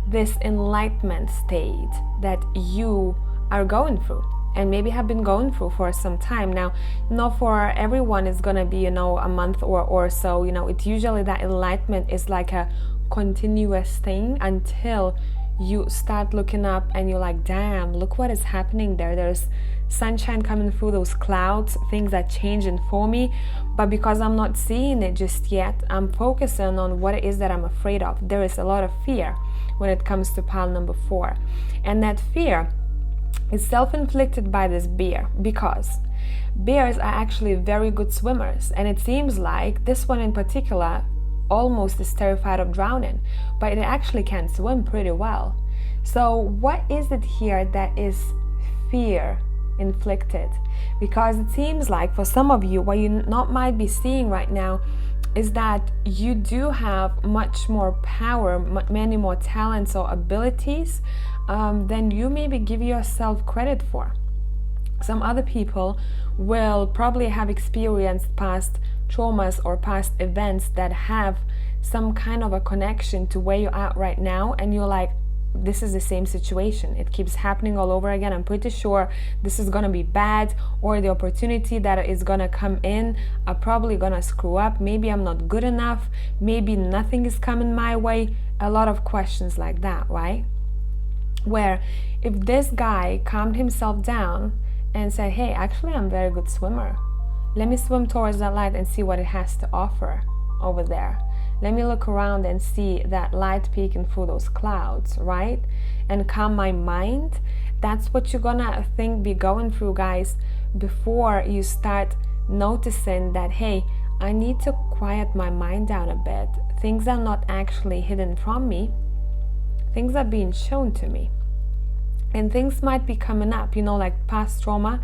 this enlightenment state that you are going through, and maybe have been going through for some time now. Not for everyone is gonna be, a month or so. It's usually that enlightenment is like a continuous thing until you start looking up and you're like, damn, look what is happening there. There's sunshine coming through those clouds, things are changing for me. But because I'm not seeing it just yet, I'm focusing on what it is that I'm afraid of. There is a lot of fear when it comes to pile number 4. And that fear is self-inflicted by this bear, because bears are actually very good swimmers. And it seems like this one in particular almost is terrified of drowning, but it actually can swim pretty well. So what is it here that is fear inflicted? Because it seems like for some of you, what you not might be seeing right now is that you do have much more power, many more talents or abilities than you maybe give yourself credit for. Some other people will probably have experienced past traumas or past events that have some kind of a connection to where you're at right now, and you're like, this is the same situation. It keeps happening all over again. I'm pretty sure this is gonna be bad, or the opportunity that is gonna come in are probably gonna screw up. Maybe I'm not good enough. Maybe nothing is coming my way. A lot of questions like that, right? Where if this guy calmed himself down and said, hey, actually I'm a very good swimmer. Let me swim towards that light and see what it has to offer over there. Let me look around and see that light peeking through those clouds, right? And calm my mind. That's what you're gonna be going through, guys, before you start noticing that, hey, I need to quiet my mind down a bit. Things are not actually hidden from me. Things are being shown to me. And things might be coming up, you know, like past trauma,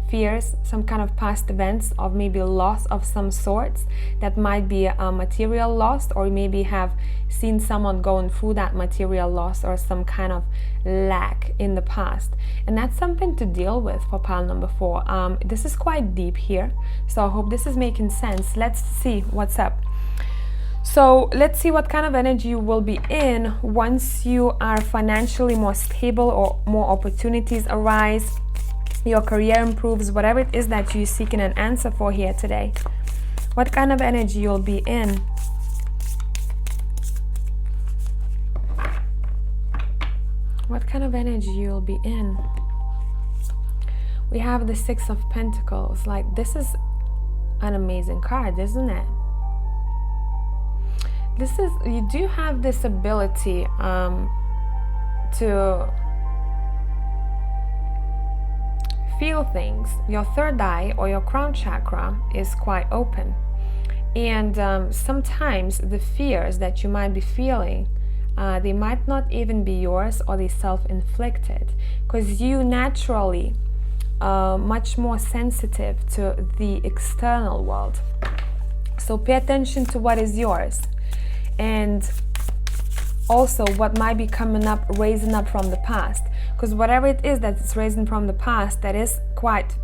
fears, some kind of past events of maybe loss of some sorts. That might be a material loss, or maybe have seen someone going through that material loss or some kind of lack in the past. And that's something to deal with for pile number 4. This is quite deep here, so I hope this is making sense. Let's see what's up. So let's see what kind of energy you will be in once you are financially more stable or more opportunities arise, your career improves, whatever it is that you're seeking an answer for here today. What kind of energy you'll be in. What kind of energy you'll be in. We have the 6 of Pentacles. Like, this is an amazing card, isn't it? You do have this ability to feel things. Your third eye or your crown chakra is quite open, and sometimes the fears that you might be feeling, they might not even be yours, or they self-inflicted, because you naturally much more sensitive to the external world. So pay attention to what is yours. And also what might be coming up, raising up from the past, because whatever it is that's raising from the past that is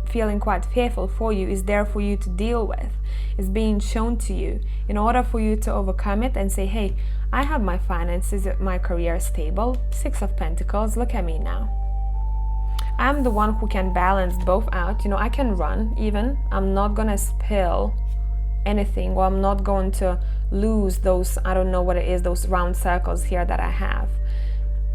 feeling quite fearful for you is there for you to deal with. It's being shown to you in order for you to overcome it and say, hey, I have my finances, my career stable. 6 of Pentacles, look at me now. I'm the one who can balance both out. You know, I can run even. I'm not gonna spill anything, or I'm not going to lose those, I don't know what it is, those round circles here that I have.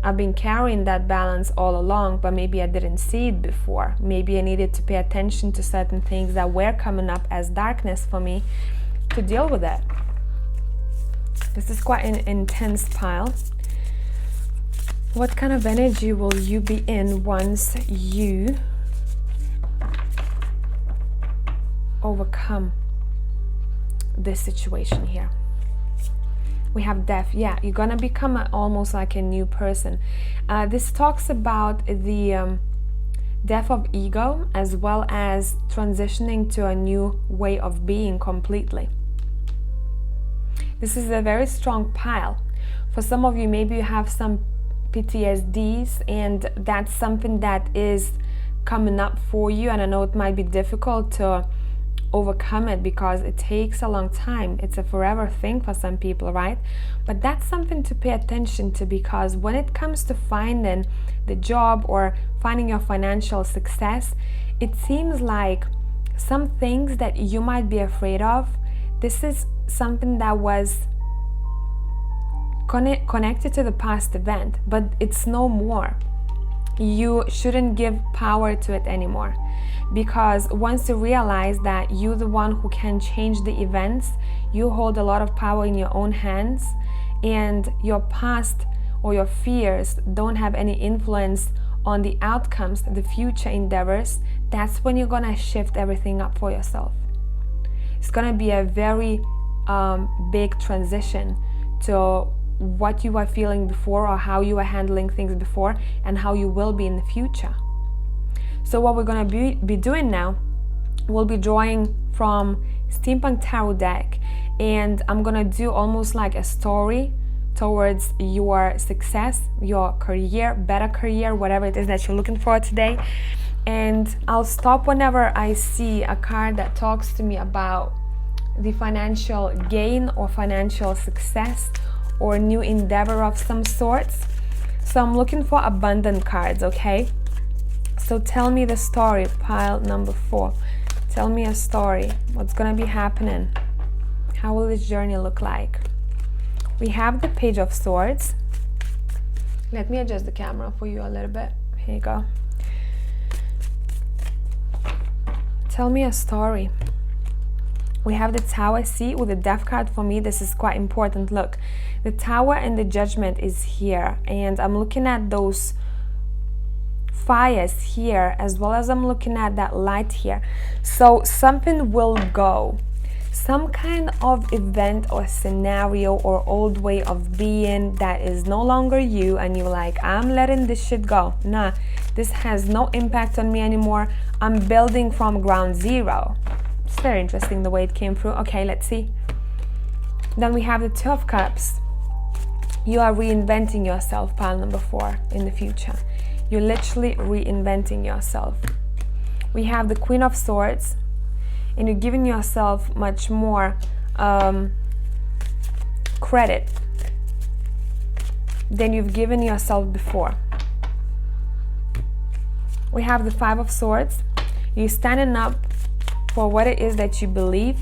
I've been carrying that balance all along, but maybe I didn't see it before. Maybe I needed to pay attention to certain things that were coming up as darkness for me to deal with it. This is quite an intense pile. What kind of energy will you be in once you overcome this situation here? We have death. Yeah, you're gonna become almost like a new person. This talks about the death of ego, as well as transitioning to a new way of being completely. This is a very strong pile. For some of you, maybe you have some PTSDs, and that's something that is coming up for you, and I know it might be difficult to overcome it because it takes a long time. It's a forever thing for some people, right? But that's something to pay attention to, because when it comes to finding the job or finding your financial success, it seems like some things that you might be afraid of, this is something that was connected to the past event, but it's no more. You shouldn't give power to it anymore, because once you realize that you're the one who can change the events, you hold a lot of power in your own hands, and your past or your fears don't have any influence on the outcomes, the future endeavors. That's when you're gonna shift everything up for yourself. It's gonna be a very big transition to what you were feeling before, or how you were handling things before, and how you will be in the future. So what we're going to be doing now, we'll be drawing from Steampunk Tarot deck, and I'm going to do almost like a story towards your success, your career, better career, whatever it is that you're looking for today. And I'll stop whenever I see a card that talks to me about the financial gain or financial success or new endeavor of some sorts. So I'm looking for abundant cards, okay? So tell me the story, pile number 4. Tell me a story. What's gonna be happening? How will this journey look like? We have the Page of Swords. Let me adjust the camera for you a little bit. Here you go. Tell me a story. We have the Tower. See, with the Death card, for me this is quite important. Look, the Tower and the Judgment is here, and I'm looking at those fires here, as well as I'm looking at that light here. So something will go, some kind of event or scenario or old way of being that is no longer you, and you're like, I'm letting this shit go. Nah, this has no impact on me anymore. I'm building from ground zero. It's very interesting the way it came through. Okay, let's see. Then we have the Two of Cups. You are reinventing yourself, pile number 4, in the future. You're literally reinventing yourself. We have the Queen of Swords, and you're giving yourself much more credit than you've given yourself before. We have the Five of Swords. You're standing up for what it is that you believe,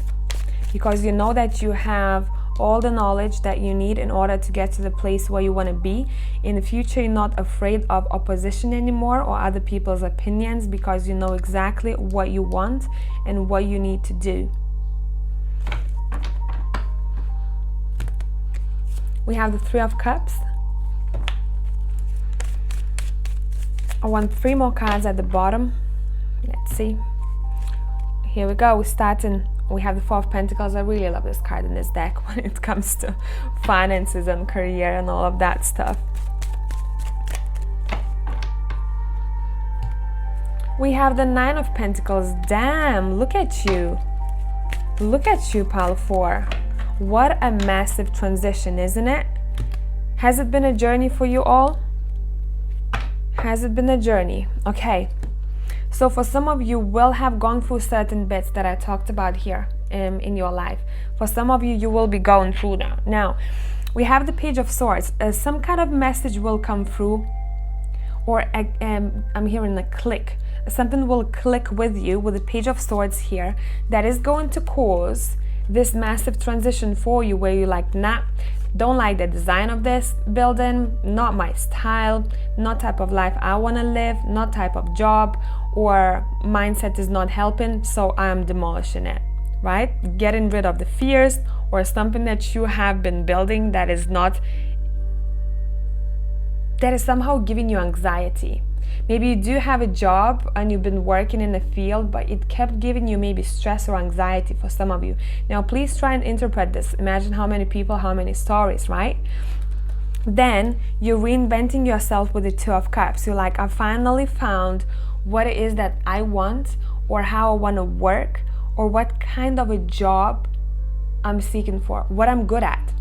because you know that you have all the knowledge that you need in order to get to the place where you want to be. In the future, you're not afraid of opposition anymore or other people's opinions, because you know exactly what you want and what you need to do. We have the Three of Cups. I want 3 more cards at the bottom. Let's see. Here we go. We're starting. We have the Four of Pentacles. I really love this card in this deck when it comes to finances and career and all of that stuff. We have the Nine of Pentacles. Damn, look at you. Look at you, pile 4. What a massive transition, isn't it? Has it been a journey for you all? Has it been a journey? Okay. So for some of you will have gone through certain bits that I talked about here in your life. For some of you, you will be going through now. Now, we have the Page of Swords. Some kind of message will come through, or I'm hearing a click. Something will click with you with the Page of Swords here that is going to cause this massive transition for you, where you're like, nah, don't like the design of this building, not my style, not type of life I want to live, not type of job or mindset is not helping, so I'm demolishing it, right? Getting rid of the fears or something that you have been building that is somehow giving you anxiety. Maybe you do have a job and you've been working in the field, but it kept giving you maybe stress or anxiety for some of you. Now, please try and interpret this. Imagine how many people, how many stories, right? Then you're reinventing yourself with the Two of Cups. You're like, I finally found what it is that I want, or how I want to work, or what kind of a job I'm seeking for, what I'm good at.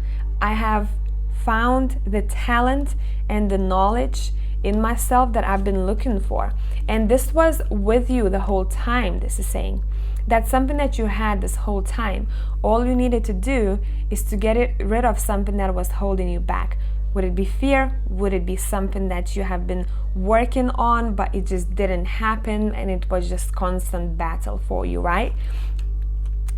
I have found the talent and the knowledge in myself that I've been looking for. And this was with you the whole time, this is saying. That's something that you had this whole time. All you needed to do is to get rid of something that was holding you back. Would it be fear? Would it be something that you have been working on, but it just didn't happen and it was just constant battle for you, right?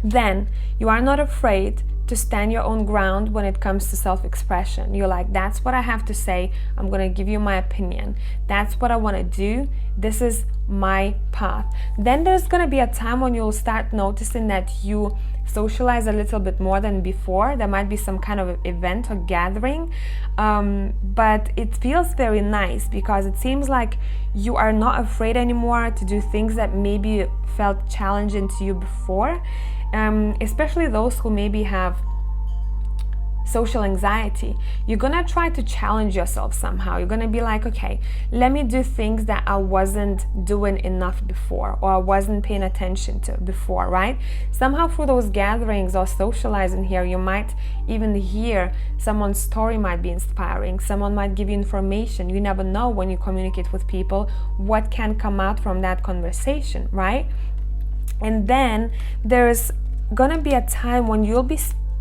Then you are not afraid to stand your own ground when it comes to self-expression. You're like, that's what I have to say. I'm going to give you my opinion. That's what I want to do. This is my path. Then there's going to be a time when you'll start noticing that you socialize a little bit more than before. There might be some kind of event or gathering, but it feels very nice because it seems like you are not afraid anymore to do things that maybe felt challenging to you before. Especially those who maybe have social anxiety. You're gonna try to challenge yourself somehow. You're gonna be like, okay, let me do things that I wasn't doing enough before, or I wasn't paying attention to before, right? Somehow through those gatherings or socializing here, you might even hear someone's story might be inspiring. Someone might give you information. You never know when you communicate with people what can come out from that conversation, right? And then there's gonna be a time when you'll be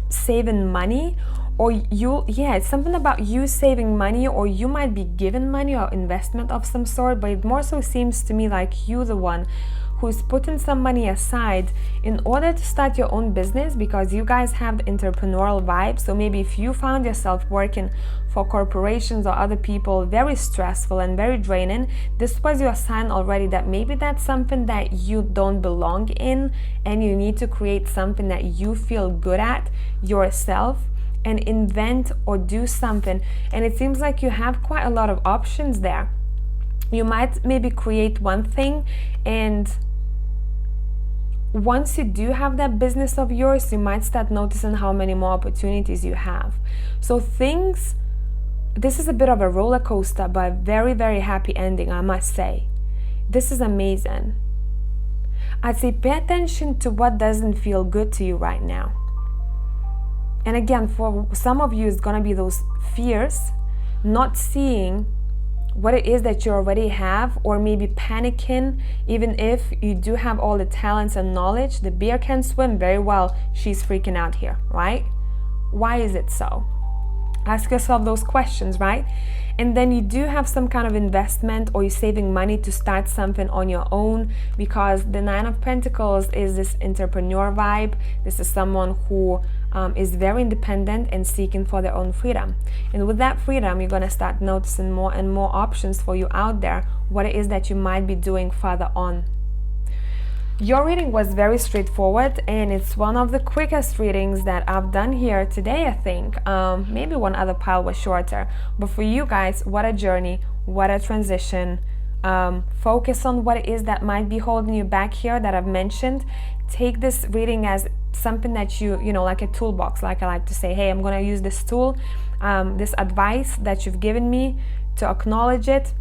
saving money, or it's something about you saving money, or you might be given money or investment of some sort, but it more so seems to me like you the one who's putting some money aside in order to start your own business, because you guys have the entrepreneurial vibe. So maybe if you found yourself working for corporations or other people, very stressful and very draining, this was your sign already that maybe that's something that you don't belong in, and you need to create something that you feel good at yourself and invent or do something. And it seems like you have quite a lot of options there. You might maybe create one thing, and once you do have that business of yours, you might start noticing how many more opportunities you have. So this is a bit of a roller coaster, but very, very happy ending, I must say. This is amazing. I'd say pay attention to what doesn't feel good to you right now. And again, for some of you, it's gonna be those fears, not seeing what it is that you already have, or maybe panicking even if you do have all the talents and knowledge. The bear can swim very well, she's freaking out here, right? Why is it so? Ask yourself those questions, right? And then you do have some kind of investment, or you're saving money to start something on your own, because the Nine of Pentacles is this entrepreneur vibe. This is someone who is very independent and seeking for their own freedom. And with that freedom, you're going to start noticing more and more options for you out there, what it is that you might be doing further on. Your reading was very straightforward, and it's one of the quickest readings that I've done here today, I think. Maybe one other pile was shorter, but for you guys, what a journey, what a transition. Focus on what it is that might be holding you back here that I've mentioned. Take this reading as something that you know, like a toolbox, like I like to say, hey, I'm going to use this tool, this advice that you've given me, to acknowledge it,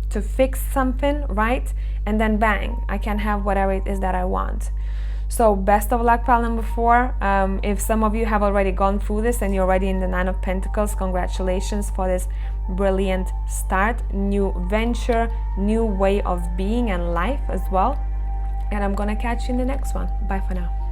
to fix something, right? And then bang, I can have whatever it is that I want. So best of luck, pile number 4. If some of you have already gone through this and you're already in the Nine of Pentacles, congratulations for this brilliant start, new venture, new way of being and life as well. And I'm gonna catch you in the next one. Bye for now.